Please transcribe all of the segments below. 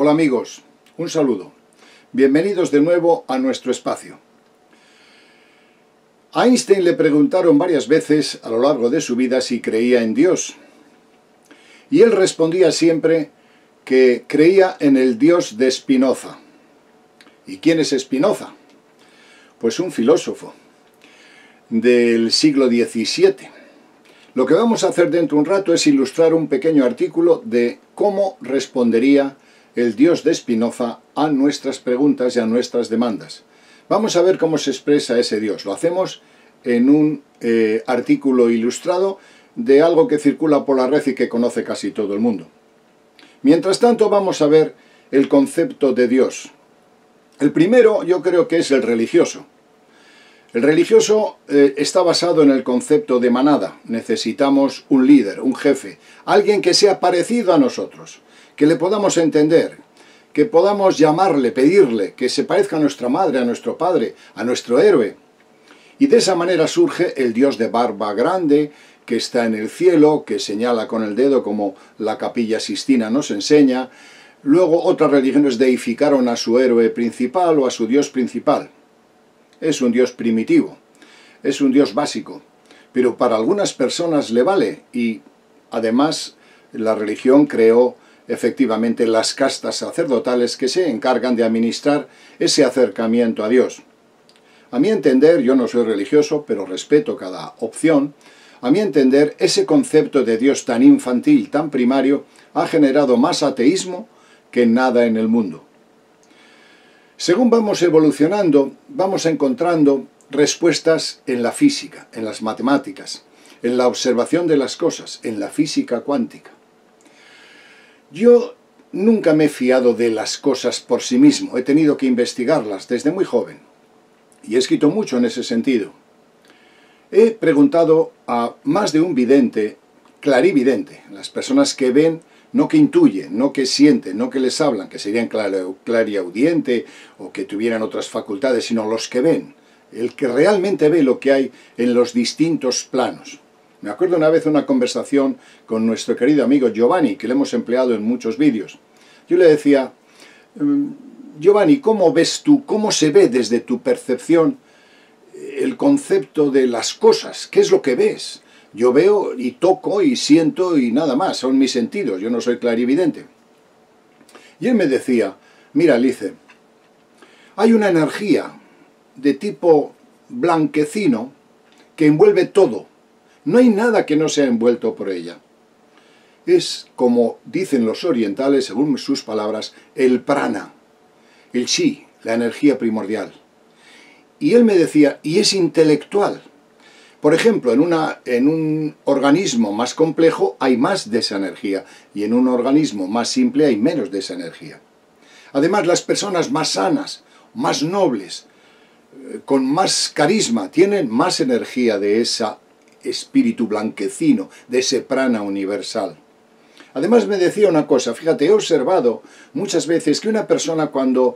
Hola amigos, un saludo. Bienvenidos de nuevo a nuestro espacio. A Einstein le preguntaron varias veces a lo largo de su vida si creía en Dios. Y él respondía siempre que creía en el Dios de Spinoza. ¿Y quién es Spinoza? Pues un filósofo del siglo XVII. Lo que vamos a hacer dentro de un rato es ilustrar un pequeño artículo de cómo respondería el Dios de Spinoza a nuestras preguntas y a nuestras demandas. Vamos a ver cómo se expresa ese Dios. Lo hacemos en un artículo ilustrado de algo que circula por la red y que conoce casi todo el mundo. Mientras tanto, vamos a ver el concepto de Dios. El primero yo creo que es el religioso. El religioso está basado en el concepto de manada. Necesitamos un líder, un jefe, alguien que sea parecido a nosotros, que le podamos entender, que podamos llamarle, pedirle, que se parezca a nuestra madre, a nuestro padre, a nuestro héroe. Y de esa manera surge el Dios de barba grande, que está en el cielo, que señala con el dedo como la Capilla Sixtina nos enseña. Luego otras religiones deificaron a su héroe principal o a su Dios principal. Es un Dios primitivo, es un Dios básico, pero para algunas personas le vale y además la religión creó efectivamente las castas sacerdotales que se encargan de administrar ese acercamiento a Dios. A mi entender, yo no soy religioso, pero respeto cada opción, a mi entender ese concepto de Dios tan infantil, tan primario, ha generado más ateísmo que nada en el mundo. Según vamos evolucionando, vamos encontrando respuestas en la física, en las matemáticas, en la observación de las cosas, en la física cuántica. Yo nunca me he fiado de las cosas por sí mismo, he tenido que investigarlas desde muy joven y he escrito mucho en ese sentido. He preguntado a más de un vidente, clarividente, las personas que ven, no que intuyen, no que sienten, no que les hablan, que serían clariaudiente o que tuvieran otras facultades, sino los que ven, el que realmente ve lo que hay en los distintos planos. Me acuerdo una vez una conversación con nuestro querido amigo Giovanni, que le hemos empleado en muchos vídeos. Yo le decía, Giovanni, ¿cómo ves tú, cómo se ve desde tu percepción el concepto de las cosas? ¿Qué es lo que ves? Yo veo y toco y siento y nada más, son mis sentidos, yo no soy clarividente. Y él me decía, mira, Lice, hay una energía de tipo blanquecino que envuelve todo. No hay nada que no sea envuelto por ella. Es, como dicen los orientales, según sus palabras, el prana, el chi, la energía primordial. Y él me decía, y es intelectual. Por ejemplo, en un organismo más complejo hay más de esa energía, y en un organismo más simple hay menos de esa energía. Además, las personas más sanas, más nobles, con más carisma, tienen más energía de ese espíritu blanquecino, de ese prana universal. Además me decía una cosa, fíjate, he observado muchas veces que una persona cuando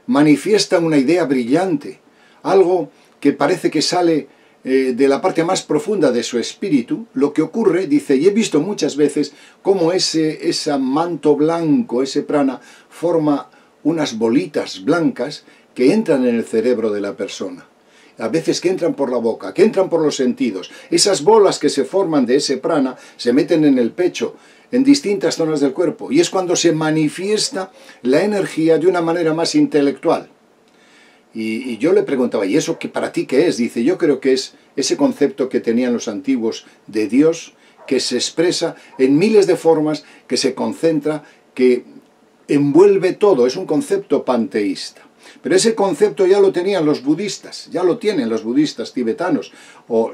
manifiesta una idea brillante, algo que parece que sale de la parte más profunda de su espíritu, lo que ocurre, dice, y he visto muchas veces cómo ese manto blanco, ese prana, forma unas bolitas blancas que entran en el cerebro de la persona. A veces que entran por la boca, que entran por los sentidos. Esas bolas que se forman de ese prana se meten en el pecho, en distintas zonas del cuerpo, y es cuando se manifiesta la energía de una manera más intelectual. Y yo le preguntaba, ¿y eso que para ti qué es? Dice, yo creo que es ese concepto que tenían los antiguos de Dios, que se expresa en miles de formas, que se concentra, que envuelve todo, es un concepto panteísta. Pero ese concepto ya lo tenían los budistas, ya lo tienen los budistas tibetanos, o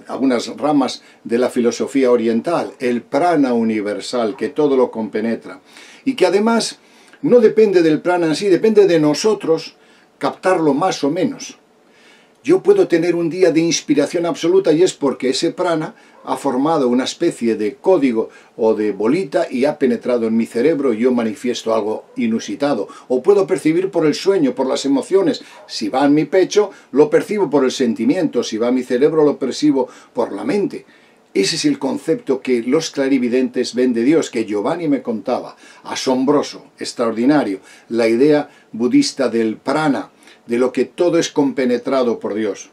algunas ramas de la filosofía oriental, el prana universal, que todo lo compenetra. Y que además no depende del prana en sí, depende de nosotros, captarlo más o menos. Yo puedo tener un día de inspiración absoluta y es porque ese prana ha formado una especie de código o de bolita y ha penetrado en mi cerebro y yo manifiesto algo inusitado. O puedo percibir por el sueño, por las emociones. Si va en mi pecho, lo percibo por el sentimiento. Si va a mi cerebro, lo percibo por la mente. Ese es el concepto que los clarividentes ven de Dios, que Giovanni me contaba. Asombroso, extraordinario. La idea budista del prana, de lo que todo es compenetrado por Dios.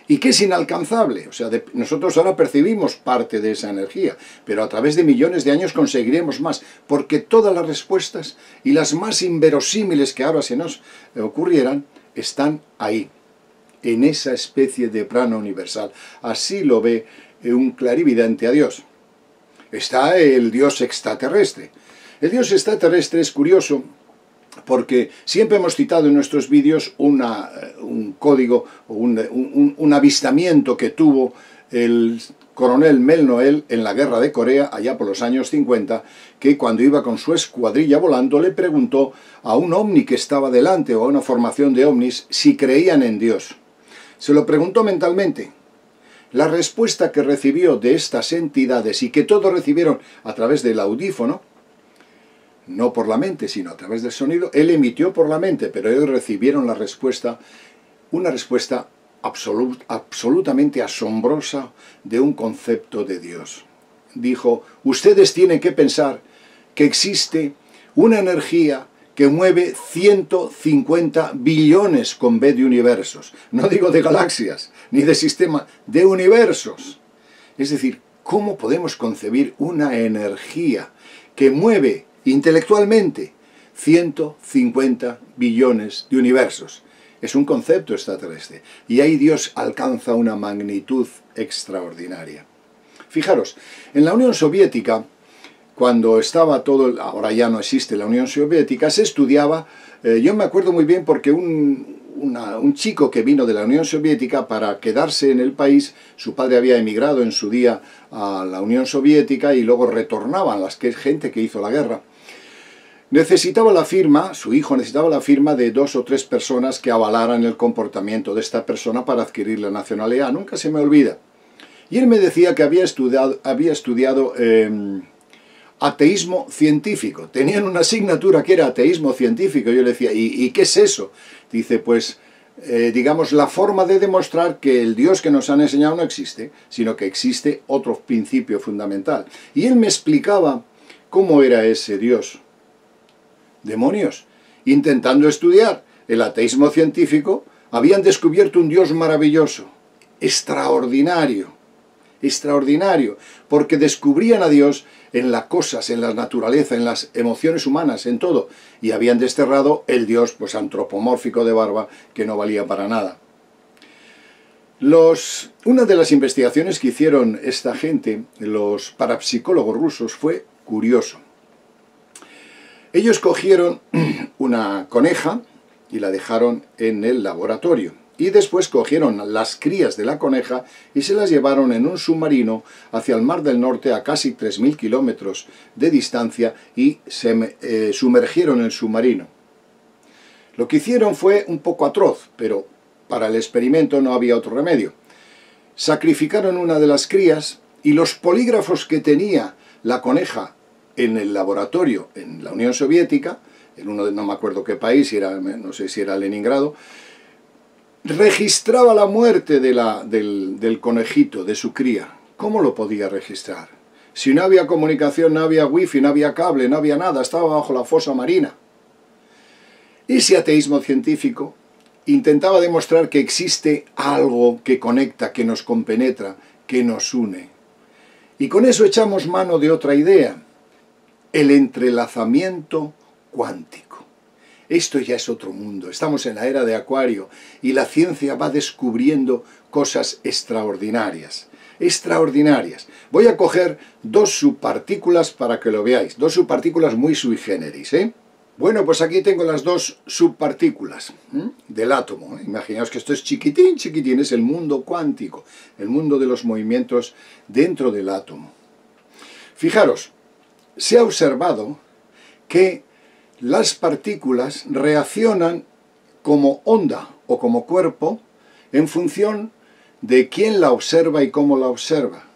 Y que es inalcanzable. O sea, nosotros ahora percibimos parte de esa energía, pero a través de millones de años conseguiremos más, porque todas las respuestas y las más inverosímiles que ahora se nos ocurrieran, están ahí, en esa especie de prana universal. Así lo ve un clarividente a Dios. Está el Dios extraterrestre. El Dios extraterrestre es curioso porque siempre hemos citado en nuestros vídeos un código o un avistamiento que tuvo el coronel Mel Noel en la guerra de Corea, allá por los años 50, que cuando iba con su escuadrilla volando le preguntó a un ovni que estaba delante o a una formación de ovnis si creían en Dios. Se lo preguntó mentalmente. La respuesta que recibió de estas entidades, y que todos recibieron a través del audífono, no por la mente, sino a través del sonido, él emitió por la mente, pero ellos recibieron la respuesta, una respuesta absolutamente asombrosa de un concepto de Dios. Dijo, ustedes tienen que pensar que existe una energía que mueve 150 billones con B de universos. No digo de galaxias, ni de sistemas, de universos. Es decir, ¿cómo podemos concebir una energía que mueve intelectualmente 150 billones de universos? Es un concepto extraterrestre. Y ahí Dios alcanza una magnitud extraordinaria. Fijaros, en la Unión Soviética, cuando estaba todo, ahora ya no existe la Unión Soviética, se estudiaba, yo me acuerdo muy bien porque un chico que vino de la Unión Soviética para quedarse en el país, su padre había emigrado en su día a la Unión Soviética y luego retornaban gente que hizo la guerra. Necesitaba la firma, su hijo necesitaba la firma de 2 o 3 personas que avalaran el comportamiento de esta persona para adquirir la nacionalidad. Nunca se me olvida. Y él me decía que había estudiado ateísmo científico. Tenían una asignatura que era ateísmo científico. Yo le decía, ¿y qué es eso? Dice, pues, digamos, la forma de demostrar que el Dios que nos han enseñado no existe, sino que existe otro principio fundamental. Y él me explicaba cómo era ese Dios. Demonios, intentando estudiar el ateísmo científico, habían descubierto un Dios maravilloso, extraordinario, porque descubrían a Dios en las cosas, en la naturaleza, en las emociones humanas, en todo, y habían desterrado el Dios pues antropomórfico de barba que no valía para nada. Una de las investigaciones que hicieron esta gente, los parapsicólogos rusos, fue curioso. Ellos cogieron una coneja y la dejaron en el laboratorio. Y después cogieron las crías de la coneja y se las llevaron en un submarino hacia el Mar del Norte a casi 3.000 kilómetros de distancia y se sumergieron en el submarino. Lo que hicieron fue un poco atroz, pero para el experimento no había otro remedio. Sacrificaron una de las crías y los polígrafos que tenía la coneja en el laboratorio en la Unión Soviética, en uno de no me acuerdo qué país, no sé si era Leningrado, registraba la muerte del conejito, de su cría. ¿Cómo lo podía registrar? Si no había comunicación, no había wifi, no había cable, no había nada, estaba bajo la fosa marina. Ese ateísmo científico intentaba demostrar que existe algo que conecta, que nos compenetra, que nos une. Y con eso echamos mano de otra idea, el entrelazamiento cuántico. Esto ya es otro mundo, estamos en la era de Acuario y la ciencia va descubriendo cosas extraordinarias. Extraordinarias. Voy a coger 2 subpartículas para que lo veáis, 2 subpartículas muy sui generis, ¿eh? Bueno, pues aquí tengo las 2 subpartículas del átomo. Imaginaos que esto es chiquitín, chiquitín, es el mundo cuántico, el mundo de los movimientos dentro del átomo. Fijaros, se ha observado que las partículas reaccionan como onda o como cuerpo en función de quién la observa y cómo la observa.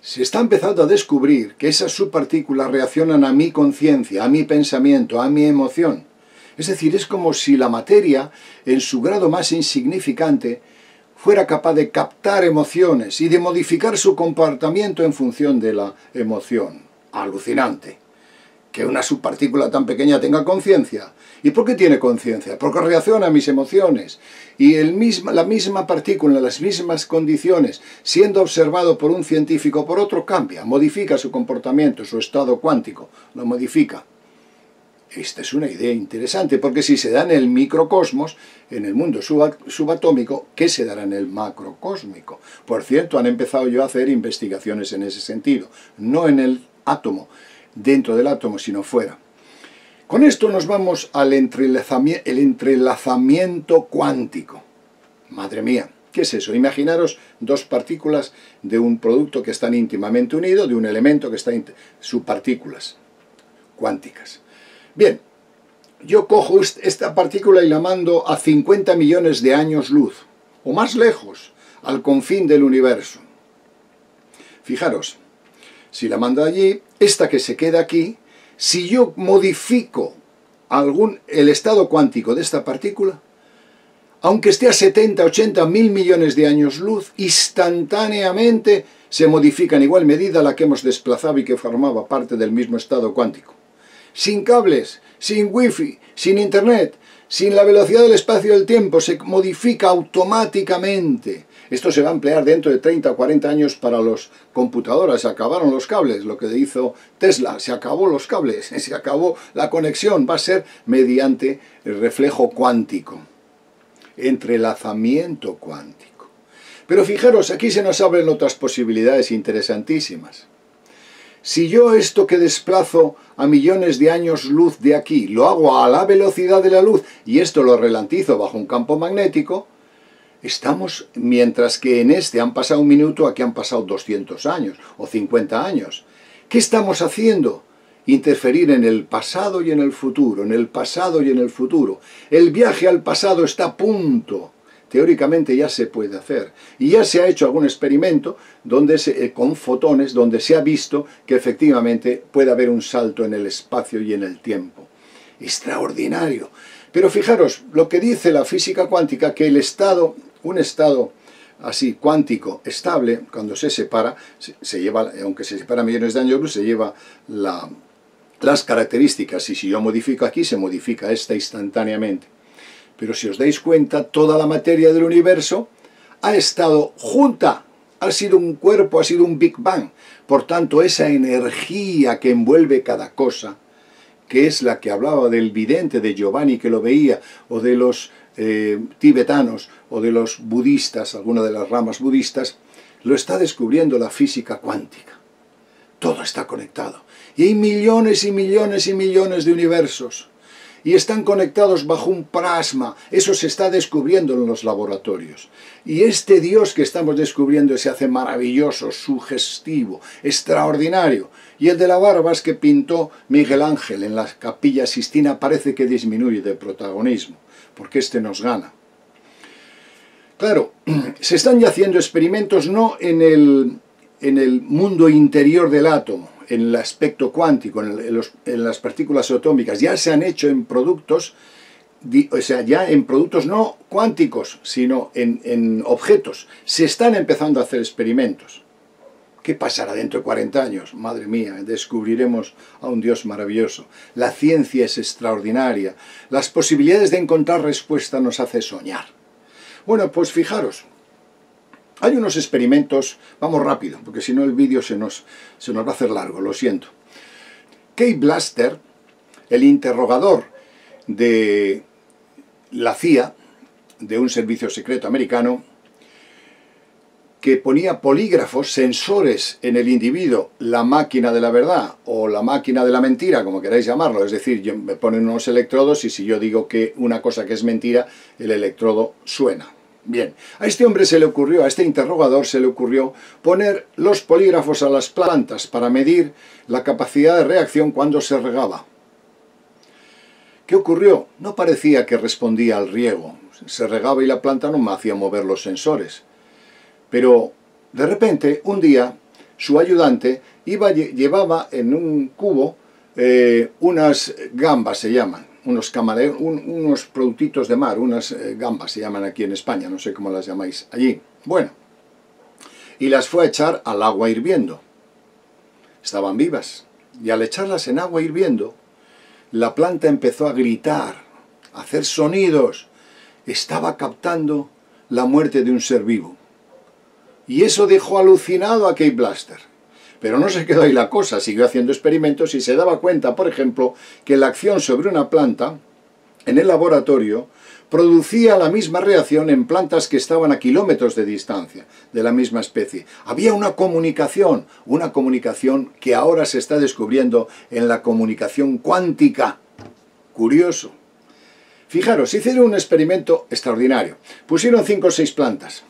Se está empezando a descubrir que esas subpartículas reaccionan a mi conciencia, a mi pensamiento, a mi emoción. Es decir, es como si la materia, en su grado más insignificante, fuera capaz de captar emociones y de modificar su comportamiento en función de la emoción. Alucinante. Que una subpartícula tan pequeña tenga conciencia. ¿Y por qué tiene conciencia? Porque reacciona a mis emociones. Y la misma partícula, en las mismas condiciones, siendo observado por un científico o por otro, cambia, modifica su comportamiento, su estado cuántico, lo modifica. Esta es una idea interesante, porque si se da en el microcosmos, en el mundo subatómico, ¿qué se dará en el macrocósmico? Por cierto, han empezado yo a hacer investigaciones en ese sentido, no en el átomo, dentro del átomo, sino fuera. Con esto nos vamos al entrelazamiento cuántico. Madre mía, ¿qué es eso? Imaginaros dos partículas de un producto que están íntimamente unidos, de un elemento que está subpartículas cuánticas. Bien, yo cojo esta partícula y la mando a 50 millones de años luz, o más lejos, al confín del universo. Fijaros, si la mando allí, esta que se queda aquí, si yo modifico el estado cuántico de esta partícula, aunque esté a 70, 80, 1000 millones de años luz, instantáneamente se modifica en igual medida la que hemos desplazado y que formaba parte del mismo estado cuántico. Sin cables, sin wifi, sin internet, sin la velocidad del espacio y del tiempo, se modifica automáticamente. Esto se va a emplear dentro de 30 o 40 años para las computadoras. Se acabaron los cables, lo que hizo Tesla. Se acabó los cables, se acabó la conexión. Va a ser mediante el reflejo cuántico. Entrelazamiento cuántico. Pero fijaros, aquí se nos abren otras posibilidades interesantísimas. Si yo esto que desplazo a millones de años luz de aquí, lo hago a la velocidad de la luz, y esto lo ralentizo bajo un campo magnético, estamos, mientras que en este han pasado un minuto, aquí han pasado 200 años o 50 años. ¿Qué estamos haciendo? Interferir en el pasado y en el futuro, en el pasado y en el futuro. El viaje al pasado está a punto. Teóricamente ya se puede hacer. Y ya se ha hecho algún experimento con fotones donde se ha visto que efectivamente puede haber un salto en el espacio y en el tiempo. Extraordinario. Pero fijaros, lo que dice la física cuántica, que un estado así cuántico estable, cuando se separa, se lleva, aunque se separa millones de años luz, se lleva las características, y si yo modifico aquí, se modifica esta instantáneamente. Pero si os dais cuenta, toda la materia del universo ha estado junta, ha sido un cuerpo, ha sido un Big Bang. Por tanto, esa energía que envuelve cada cosa, que es la que hablaba del vidente de Giovanni que lo veía, o de los tibetanos, o de los budistas, alguna de las ramas budistas, lo está descubriendo la física cuántica. Todo está conectado. Y hay millones y millones y millones de universos. Y están conectados bajo un plasma. Eso se está descubriendo en los laboratorios. Y este Dios que estamos descubriendo se hace maravilloso, sugestivo, extraordinario. Y el de la Barbas que pintó Miguel Ángel en la Capilla Sistina parece que disminuye de protagonismo, porque este nos gana. Claro, se están ya haciendo experimentos no en el mundo interior del átomo, en el aspecto cuántico, en las partículas atómicas. Ya se han hecho en productos, o sea, ya en productos no cuánticos, sino en objetos. Se están empezando a hacer experimentos. ¿Qué pasará dentro de 40 años? Madre mía, descubriremos a un Dios maravilloso. La ciencia es extraordinaria. Las posibilidades de encontrar respuesta nos hace soñar. Bueno, pues fijaros. Hay unos experimentos, vamos rápido, porque si no el vídeo se nos va a hacer largo, lo siento. Kay Blaster, el interrogador de la CIA, de un servicio secreto americano, que ponía polígrafos, sensores en el individuo, la máquina de la verdad o la máquina de la mentira, como queráis llamarlo, es decir, me ponen unos electrodos y si yo digo que una cosa que es mentira, el electrodo suena. Bien, a este hombre se le ocurrió, a este interrogador se le ocurrió poner los polígrafos a las plantas para medir la capacidad de reacción cuando se regaba. ¿Qué ocurrió? No parecía que respondía al riego. Se regaba y la planta no me hacía mover los sensores. Pero de repente, un día, su ayudante llevaba en un cubo unas gambas, se llaman, unos productitos de mar, unas gambas se llaman aquí en España, no sé cómo las llamáis allí. Bueno, y las fue a echar al agua hirviendo. Estaban vivas. Y al echarlas en agua hirviendo, la planta empezó a gritar, a hacer sonidos. Estaba captando la muerte de un ser vivo. Y eso dejó alucinado a Kate Blaster. Pero no se quedó ahí la cosa, siguió haciendo experimentos y se daba cuenta, por ejemplo, que la acción sobre una planta, en el laboratorio, producía la misma reacción en plantas que estaban a kilómetros de distancia, de la misma especie. Había una comunicación que ahora se está descubriendo en la comunicación cuántica. Curioso. Fijaros, hicieron un experimento extraordinario. Pusieron 5 o 6 plantas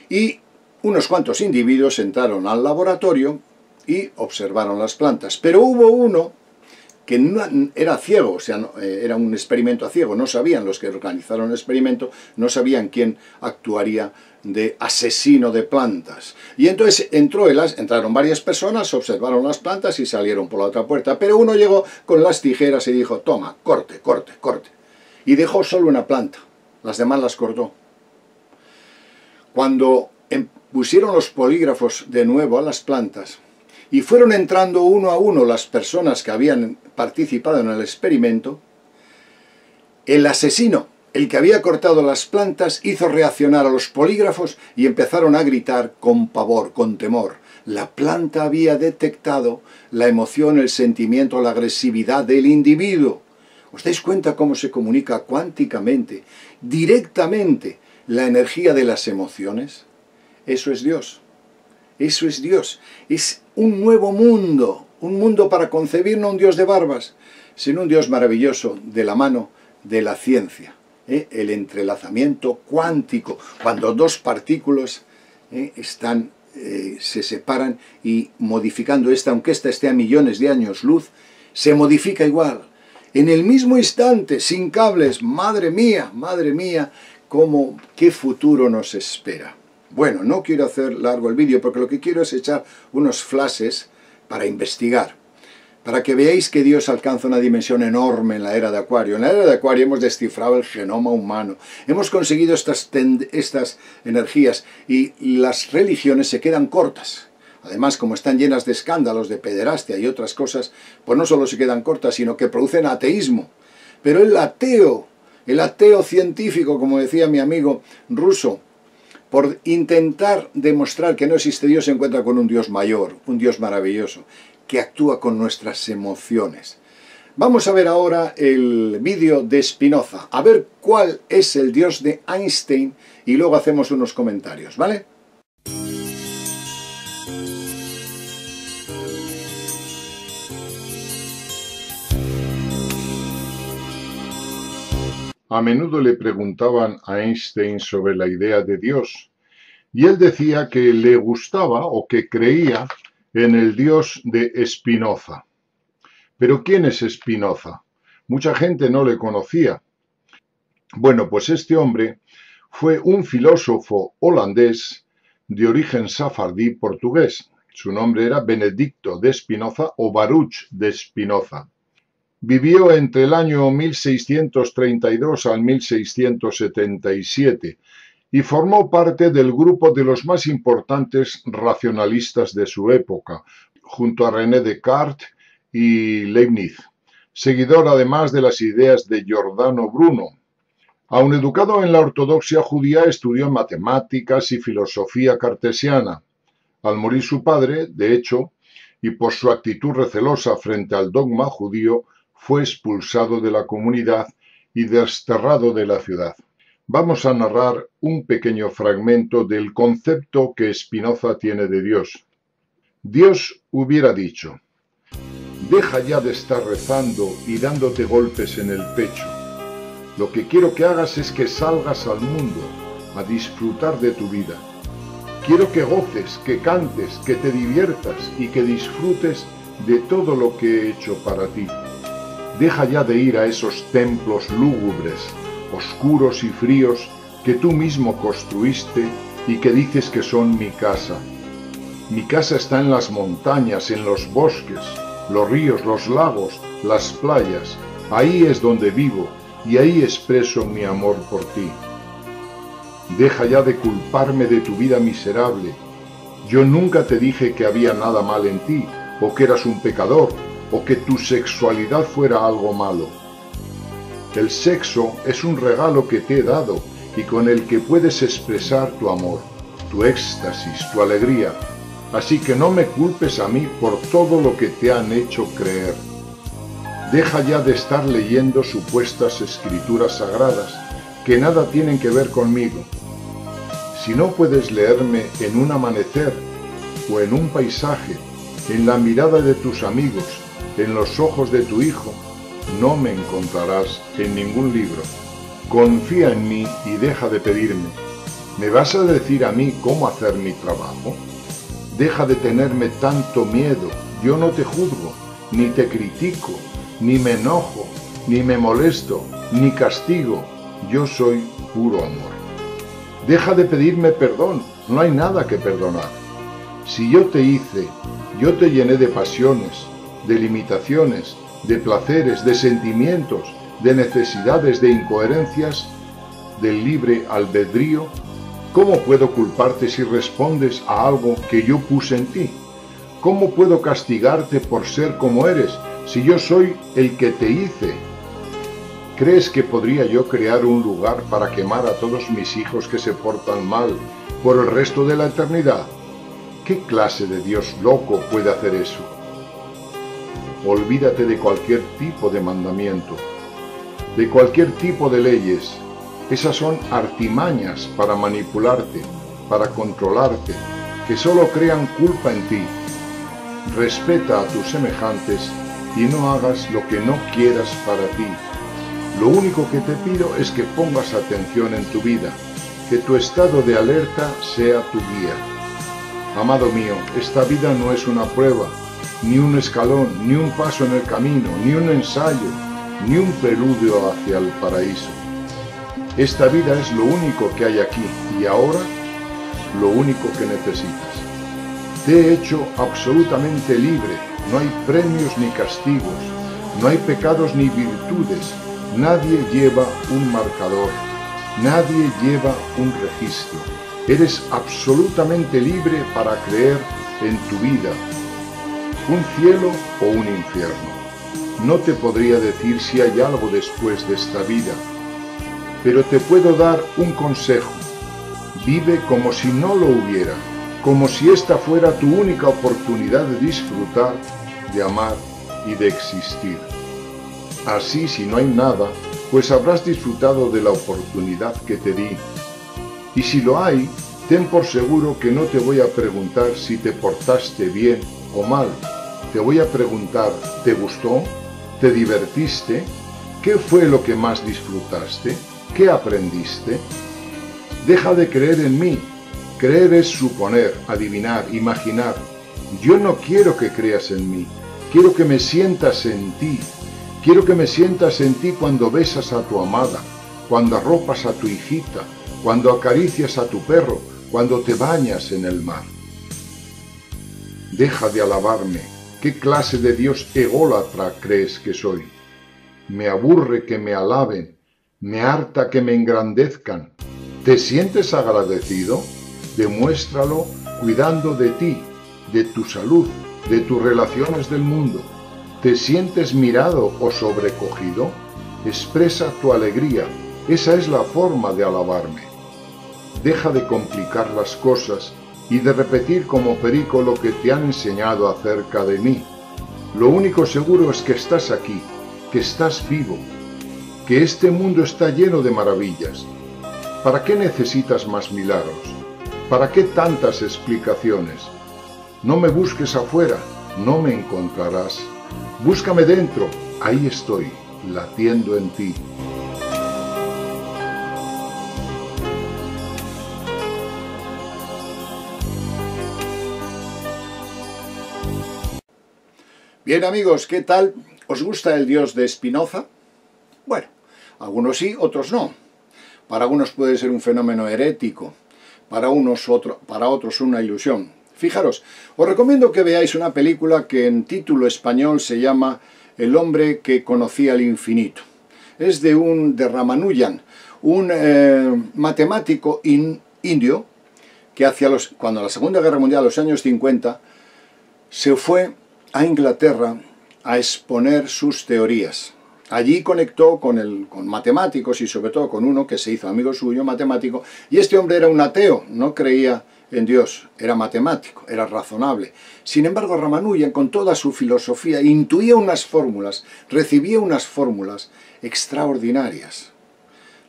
y unos cuantos individuos entraron al laboratorio y observaron las plantas. Pero hubo uno que no, era ciego, o sea, era un experimento a ciego. No sabían los que organizaron el experimento, no sabían quién actuaría de asesino de plantas. Y entonces entraron varias personas, observaron las plantas y salieron por la otra puerta. Pero uno llegó con las tijeras y dijo, toma, corte, corte, corte. Y dejó solo una planta, las demás las cortó. Cuando pusieron los polígrafos de nuevo a las plantas y fueron entrando uno a uno las personas que habían participado en el experimento, el asesino, el que había cortado las plantas, hizo reaccionar a los polígrafos y empezaron a gritar con pavor, con temor. La planta había detectado la emoción, el sentimiento, la agresividad del individuo. ¿Os dais cuenta cómo se comunica cuánticamente, directamente, la energía de las emociones? Eso es Dios. Eso es Dios. Es un nuevo mundo. Un mundo para concebir, no un Dios de barbas, sino un Dios maravilloso de la mano de la ciencia. El entrelazamiento cuántico. Cuando dos partículas se separan y modificando esta, aunque esta esté a millones de años luz, se modifica igual. En el mismo instante, sin cables. Madre mía, qué futuro nos espera. Bueno, no quiero hacer largo el vídeo porque lo que quiero es echar unos flashes para investigar, para que veáis que Dios alcanza una dimensión enorme en la era de Acuario. En la era de Acuario hemos descifrado el genoma humano, hemos conseguido estas energías y las religiones se quedan cortas. Además, como están llenas de escándalos, de pederastia y otras cosas, pues no solo se quedan cortas, sino que producen ateísmo. Pero el ateo científico, como decía mi amigo ruso, por intentar demostrar que no existe Dios, se encuentra con un Dios mayor, un Dios maravilloso, que actúa con nuestras emociones. Vamos a ver ahora el vídeo de Spinoza, a ver cuál es el Dios de Einstein, y luego hacemos unos comentarios, ¿vale? A menudo le preguntaban a Einstein sobre la idea de Dios, y él decía que le gustaba o que creía en el Dios de Spinoza. ¿Pero quién es Spinoza? Mucha gente no le conocía. Bueno, pues este hombre fue un filósofo holandés de origen safardí portugués. Su nombre era Benedicto de Spinoza o Baruch de Spinoza. Vivió entre el año 1632 al 1677 y formó parte del grupo de los más importantes racionalistas de su época, junto a René Descartes y Leibniz, seguidor además de las ideas de Giordano Bruno. Aun educado en la ortodoxia judía, estudió matemáticas y filosofía cartesiana. Al morir su padre, de hecho, y por su actitud recelosa frente al dogma judío, fue expulsado de la comunidad y desterrado de la ciudad. Vamos a narrar un pequeño fragmento del concepto que Spinoza tiene de Dios. Dios hubiera dicho: deja ya de estar rezando y dándote golpes en el pecho. Lo que quiero que hagas es que salgas al mundo a disfrutar de tu vida. Quiero que goces, que cantes, que te diviertas y que disfrutes de todo lo que he hecho para ti. Deja ya de ir a esos templos lúgubres, oscuros y fríos que tú mismo construiste y que dices que son mi casa. Mi casa está en las montañas, en los bosques, los ríos, los lagos, las playas, Ahí es donde vivo y ahí expreso mi amor por ti. Deja ya de culparme de tu vida miserable. Yo nunca te dije que había nada mal en ti, o que eras un pecador, o que tu sexualidad fuera algo malo. El sexo es un regalo que te he dado y con el que puedes expresar tu amor, tu éxtasis, tu alegría. Así que no me culpes a mí por todo lo que te han hecho creer. Deja ya de estar leyendo supuestas escrituras sagradas que nada tienen que ver conmigo. Si no puedes leerme en un amanecer o en un paisaje, en la mirada de tus amigos, en los ojos de tu hijo, no me encontrarás en ningún libro. Confía en mí y deja de pedirme. ¿Me vas a decir a mí cómo hacer mi trabajo? Deja de tenerme tanto miedo. Yo no te juzgo, ni te critico, ni me enojo, ni me molesto, ni castigo. Yo soy puro amor. Deja de pedirme perdón, no hay nada que perdonar. Si yo te hice, yo te llené de pasiones, de limitaciones, de placeres, de sentimientos, de necesidades, de incoherencias, del libre albedrío. ¿Cómo puedo culparte si respondes a algo que yo puse en ti? ¿Cómo puedo castigarte por ser como eres si yo soy el que te hice? ¿Crees que podría yo crear un lugar para quemar a todos mis hijos que se portan mal por el resto de la eternidad? ¿Qué clase de Dios loco puede hacer eso? Olvídate de cualquier tipo de mandamiento, de cualquier tipo de leyes. Esas son artimañas para manipularte, para controlarte, que solo crean culpa en ti. Respeta a tus semejantes y no hagas lo que no quieras para ti. Lo único que te pido es que pongas atención en tu vida, que tu estado de alerta sea tu guía. Amado mío, esta vida no es una prueba, ni un escalón, ni un paso en el camino, ni un ensayo, ni un preludio hacia el paraíso. Esta vida es lo único que hay aquí y ahora lo único que necesitas. Te he hecho absolutamente libre, no hay premios ni castigos, no hay pecados ni virtudes. Nadie lleva un marcador, nadie lleva un registro. Eres absolutamente libre para creer en tu vida, un cielo o un infierno. No te podría decir si hay algo después de esta vida, pero te puedo dar un consejo. Vive como si no lo hubiera, como si esta fuera tu única oportunidad de disfrutar, de amar y de existir. Así, si no hay nada, pues habrás disfrutado de la oportunidad que te di. Y si lo hay, ten por seguro que no te voy a preguntar si te portaste bien o mal. Te voy a preguntar, ¿te gustó? ¿Te divertiste? ¿Qué fue lo que más disfrutaste? ¿Qué aprendiste? Deja de creer en mí. Creer es suponer, adivinar, imaginar. Yo no quiero que creas en mí. Quiero que me sientas en ti. Quiero que me sientas en ti cuando besas a tu amada, cuando arropas a tu hijita, cuando acaricias a tu perro, cuando te bañas en el mar. Deja de alabarme. ¿Qué clase de Dios ególatra crees que soy? Me aburre que me alaben, me harta que me engrandezcan. ¿Te sientes agradecido? Demuéstralo cuidando de ti, de tu salud, de tus relaciones del mundo. ¿Te sientes mirado o sobrecogido? Expresa tu alegría. Esa es la forma de alabarme. Deja de complicar las cosas y de repetir como perico lo que te han enseñado acerca de mí. Lo único seguro es que estás aquí, que estás vivo, que este mundo está lleno de maravillas. ¿Para qué necesitas más milagros? ¿Para qué tantas explicaciones? No me busques afuera, no me encontrarás. Búscame dentro, ahí estoy, latiendo en ti. Bien amigos, ¿qué tal? ¿Os gusta el Dios de Spinoza? Bueno, algunos sí, otros no. Para algunos puede ser un fenómeno herético, para otros una ilusión. Fijaros, os recomiendo que veáis una película que en título español se llama el hombre que conocía el infinito. Es de Ramanujan, un matemático indio que cuando la Segunda Guerra Mundial, en los años 50, se fue a Inglaterra a exponer sus teorías. Allí conectó con matemáticos y sobre todo con uno que se hizo amigo suyo, matemático, y este hombre era un ateo, no creía en Dios, era matemático, era razonable. Sin embargo, Ramanujan, con toda su filosofía, intuía unas fórmulas, recibía unas fórmulas extraordinarias.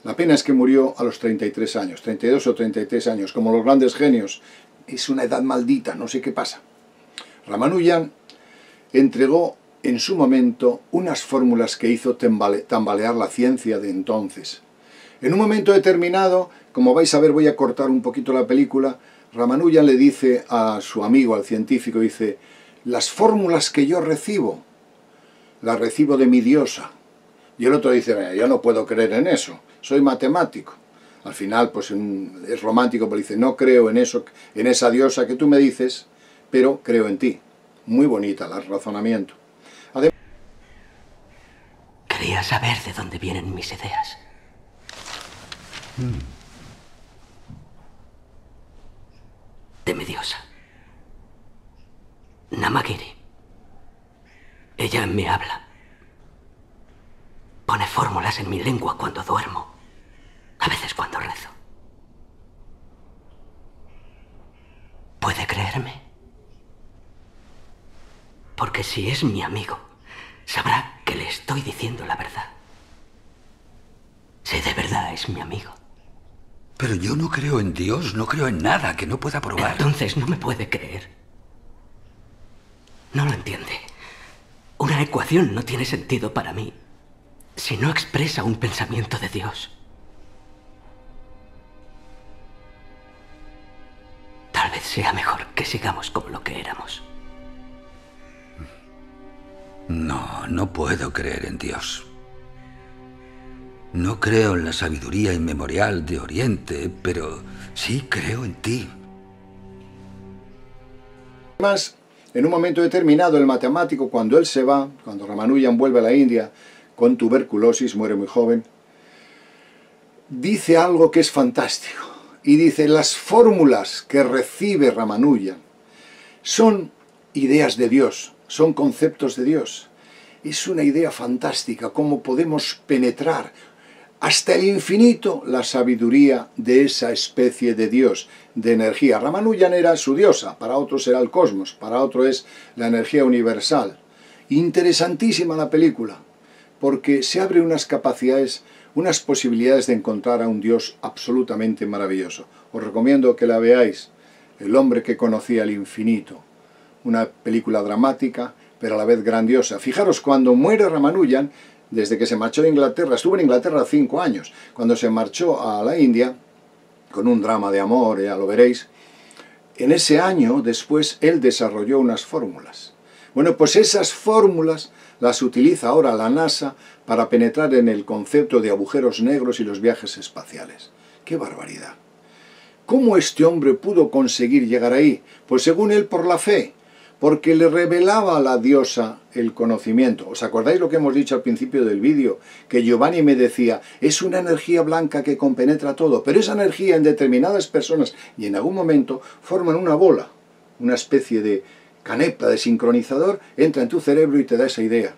La pena es que murió a los 33 años, 32 o 33 años, como los grandes genios. Es una edad maldita, no sé qué pasa. Ramanujan entregó en su momento unas fórmulas que hizo tambalear la ciencia de entonces. En un momento determinado, como vais a ver, voy a cortar un poquito la película, Ramanujan le dice a su amigo, al científico, dice: las fórmulas que yo recibo, las recibo de mi diosa. Y el otro dice: yo no puedo creer en eso, soy matemático. Al final, pues es romántico, pero dice: no creo en eso, en esa diosa que tú me dices, pero creo en ti. Muy bonita el razonamiento. Quería saber de dónde vienen mis ideas. De mi diosa, Namagiri. Ella me habla. Pone fórmulas en mi lengua cuando duermo, a veces cuando rezo. ¿Puede creerme? Porque si es mi amigo, sabrá que le estoy diciendo la verdad. Si de verdad es mi amigo. Pero yo no creo en Dios, no creo en nada que no pueda probar. Entonces no me puede creer. No lo entiende. Una ecuación no tiene sentido para mí si no expresa un pensamiento de Dios. Tal vez sea mejor que sigamos como lo que éramos. No, no puedo creer en Dios. No creo en la sabiduría inmemorial de Oriente, pero sí creo en ti. Además, en un momento determinado, el matemático, cuando él se va, cuando Ramanujan vuelve a la India con tuberculosis, muere muy joven, dice algo que es fantástico. Y dice: las fórmulas que recibe Ramanujan son ideas de Dios, son conceptos de Dios. Es una idea fantástica, cómo podemos penetrar hasta el infinito la sabiduría de esa especie de Dios, de energía. Ramanujan era su diosa, para otros era el cosmos, para otro es la energía universal. Interesantísima la película, porque se abre unas capacidades, unas posibilidades de encontrar a un Dios absolutamente maravilloso. Os recomiendo que la veáis, El hombre que conocía el infinito. Una película dramática, pero a la vez grandiosa. Fijaros, cuando muere Ramanujan, desde que se marchó a Inglaterra, estuvo en Inglaterra 5 años, cuando se marchó a la India, con un drama de amor, ya lo veréis, en ese año después él desarrolló unas fórmulas. Bueno, pues esas fórmulas las utiliza ahora la NASA para penetrar en el concepto de agujeros negros y los viajes espaciales. ¡Qué barbaridad! ¿Cómo este hombre pudo conseguir llegar ahí? Pues según él, por la fe, porque le revelaba a la diosa el conocimiento. ¿Os acordáis lo que hemos dicho al principio del vídeo? Que Giovanni me decía: es una energía blanca que compenetra todo, pero esa energía en determinadas personas y en algún momento forman una bola, una especie de canepa, de sincronizador, entra en tu cerebro y te da esa idea.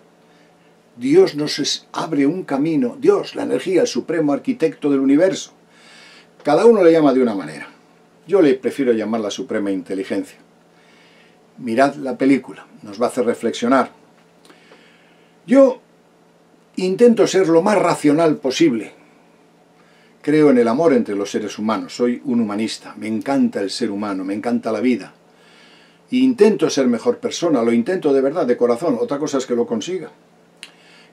Dios nos abre un camino, Dios, la energía, el supremo arquitecto del universo. Cada uno le llama de una manera. Yo le prefiero llamar la suprema inteligencia. Mirad la película, nos va a hacer reflexionar. Yo intento ser lo más racional posible. Creo en el amor entre los seres humanos, soy un humanista, me encanta el ser humano, me encanta la vida. E intento ser mejor persona, lo intento de verdad, de corazón, otra cosa es que lo consiga.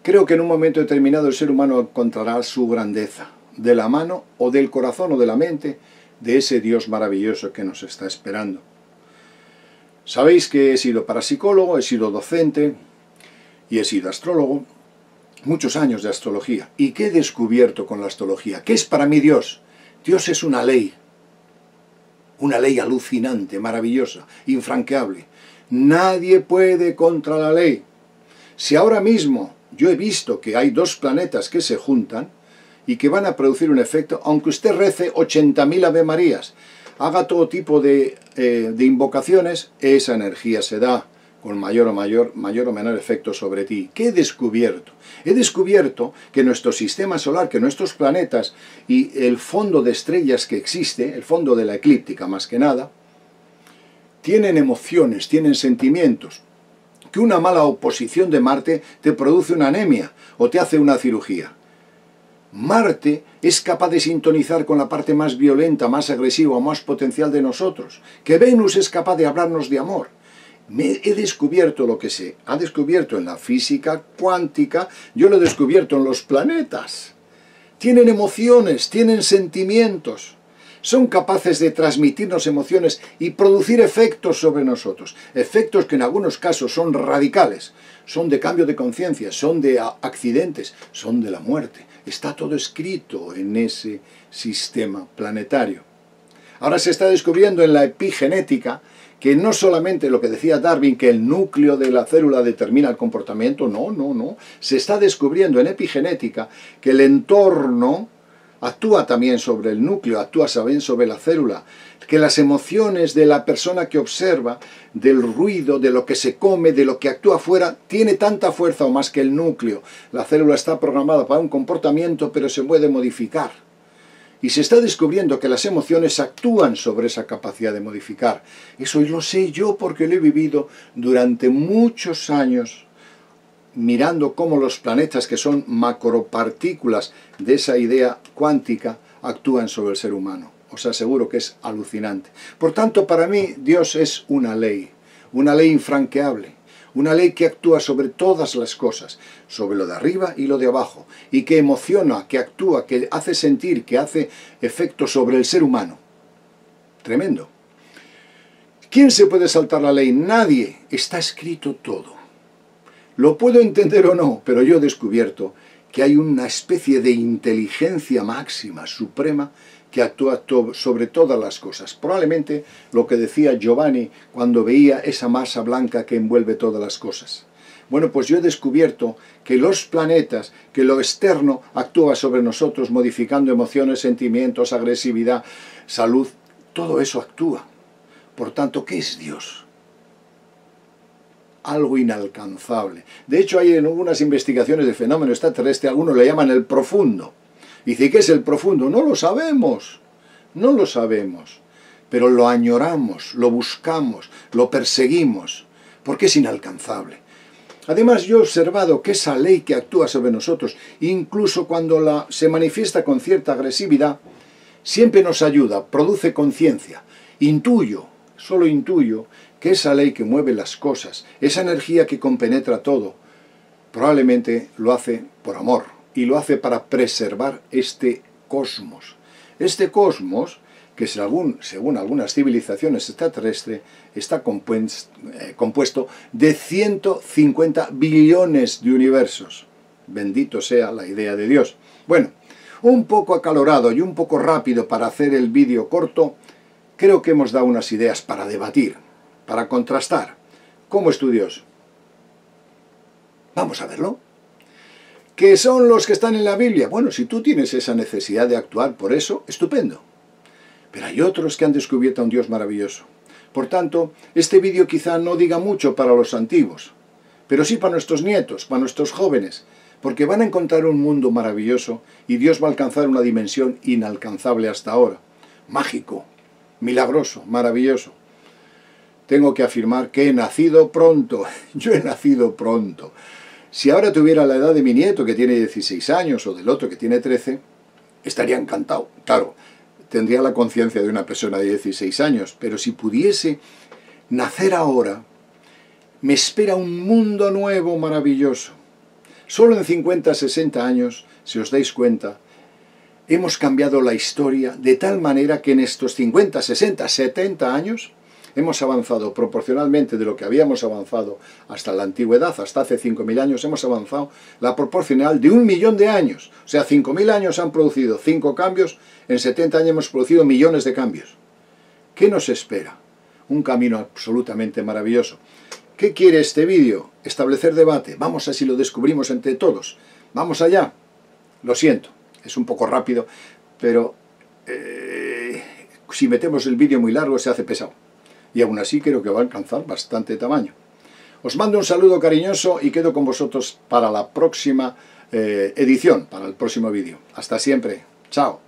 Creo que en un momento determinado el ser humano encontrará su grandeza, de la mano o del corazón o de la mente de ese Dios maravilloso que nos está esperando. Sabéis que he sido parapsicólogo, he sido docente y he sido astrólogo, muchos años de astrología. ¿Y qué he descubierto con la astrología? ¿Qué es para mí Dios? Dios es una ley alucinante, maravillosa, infranqueable. Nadie puede contra la ley. Si ahora mismo yo he visto que hay dos planetas que se juntan y que van a producir un efecto, aunque usted rece 80.000 Ave Marías, haga todo tipo de invocaciones, esa energía se da con mayor o menor efecto sobre ti. ¿Qué he descubierto? He descubierto que nuestro sistema solar, que nuestros planetas y el fondo de estrellas que existe, el fondo de la eclíptica más que nada, tienen emociones, tienen sentimientos. Que una mala oposición de Marte te produce una anemia o te hace una cirugía. Marte es capaz de sintonizar con la parte más violenta, más agresiva, más potencial de nosotros. Que Venus es capaz de hablarnos de amor. He descubierto lo que se ha descubierto en la física cuántica, yo lo he descubierto en los planetas. Tienen emociones, tienen sentimientos. Son capaces de transmitirnos emociones y producir efectos sobre nosotros. Efectos que en algunos casos son radicales, son de cambio de conciencia, son de accidentes, son de la muerte. Está todo escrito en ese sistema planetario. Ahora se está descubriendo en la epigenética que no solamente lo que decía Darwin, que el núcleo de la célula determina el comportamiento, no. Se está descubriendo en epigenética que el entorno actúa también sobre el núcleo, actúa también sobre la célula, que las emociones de la persona que observa, del ruido, de lo que se come, de lo que actúa afuera, tiene tanta fuerza o más que el núcleo. La célula está programada para un comportamiento, pero se puede modificar. Y se está descubriendo que las emociones actúan sobre esa capacidad de modificar. Eso lo sé yo porque lo he vivido durante muchos años, mirando cómo los planetas, que son macropartículas de esa idea cuántica, actúan sobre el ser humano. Os aseguro que es alucinante. Por tanto, para mí, Dios es una ley infranqueable, una ley que actúa sobre todas las cosas, sobre lo de arriba y lo de abajo, y que emociona, que actúa, que hace sentir, que hace efecto sobre el ser humano. Tremendo. ¿Quién se puede saltar la ley? Nadie. Está escrito todo. Lo puedo entender o no, pero yo he descubierto que hay una especie de inteligencia máxima, suprema, que actúa sobre todas las cosas. Probablemente lo que decía Giovanni cuando veía esa masa blanca que envuelve todas las cosas. Bueno, pues yo he descubierto que los planetas, que lo externo actúa sobre nosotros, modificando emociones, sentimientos, agresividad, salud, todo eso actúa. Por tanto, ¿qué es Dios? Algo inalcanzable. De hecho, hay en algunas investigaciones de fenómeno extraterrestre, algunos le llaman el profundo. Dice, ¿qué es el profundo? No lo sabemos, no lo sabemos, pero lo añoramos, lo buscamos, lo perseguimos, porque es inalcanzable. Además, yo he observado que esa ley que actúa sobre nosotros, incluso cuando se manifiesta con cierta agresividad, siempre nos ayuda, produce conciencia. Intuyo, solo intuyo, que esa ley que mueve las cosas, esa energía que compenetra todo, probablemente lo hace por amor. Y lo hace para preservar este cosmos. Este cosmos, que según algunas civilizaciones extraterrestres, está compuesto de 150 billones de universos. Bendito sea la idea de Dios. Bueno, un poco acalorado y un poco rápido para hacer el vídeo corto, creo que hemos dado unas ideas para debatir, para contrastar. ¿Cómo es tu Dios? Vamos a verlo. ¿Qué son los que están en la Biblia? Bueno, si tú tienes esa necesidad de actuar por eso, estupendo. Pero hay otros que han descubierto a un Dios maravilloso. Por tanto, este vídeo quizá no diga mucho para los antiguos, pero sí para nuestros nietos, para nuestros jóvenes, porque van a encontrar un mundo maravilloso y Dios va a alcanzar una dimensión inalcanzable hasta ahora. Mágico, milagroso, maravilloso. Tengo que afirmar que he nacido pronto. Yo he nacido pronto. Si ahora tuviera la edad de mi nieto, que tiene 16 años, o del otro, que tiene 13, estaría encantado. Claro, tendría la conciencia de una persona de 16 años, pero si pudiese nacer ahora, me espera un mundo nuevo maravilloso. Solo en 50, 60 años, si os dais cuenta, hemos cambiado la historia de tal manera que en estos 50, 60, 70 años hemos avanzado proporcionalmente de lo que habíamos avanzado hasta la antigüedad, hasta hace 5.000 años, hemos avanzado la proporcional de 1.000.000 de años. O sea, 5.000 años han producido 5 cambios, en 70 años hemos producido millones de cambios. ¿Qué nos espera? Un camino absolutamente maravilloso. ¿Qué quiere este vídeo? Establecer debate. Vamos a ver si lo descubrimos entre todos. Vamos allá. Lo siento, es un poco rápido, pero si metemos el vídeo muy largo se hace pesado. Y aún así creo que va a alcanzar bastante tamaño. Os mando un saludo cariñoso y quedo con vosotros para la próxima edición, para el próximo vídeo. Hasta siempre. Chao.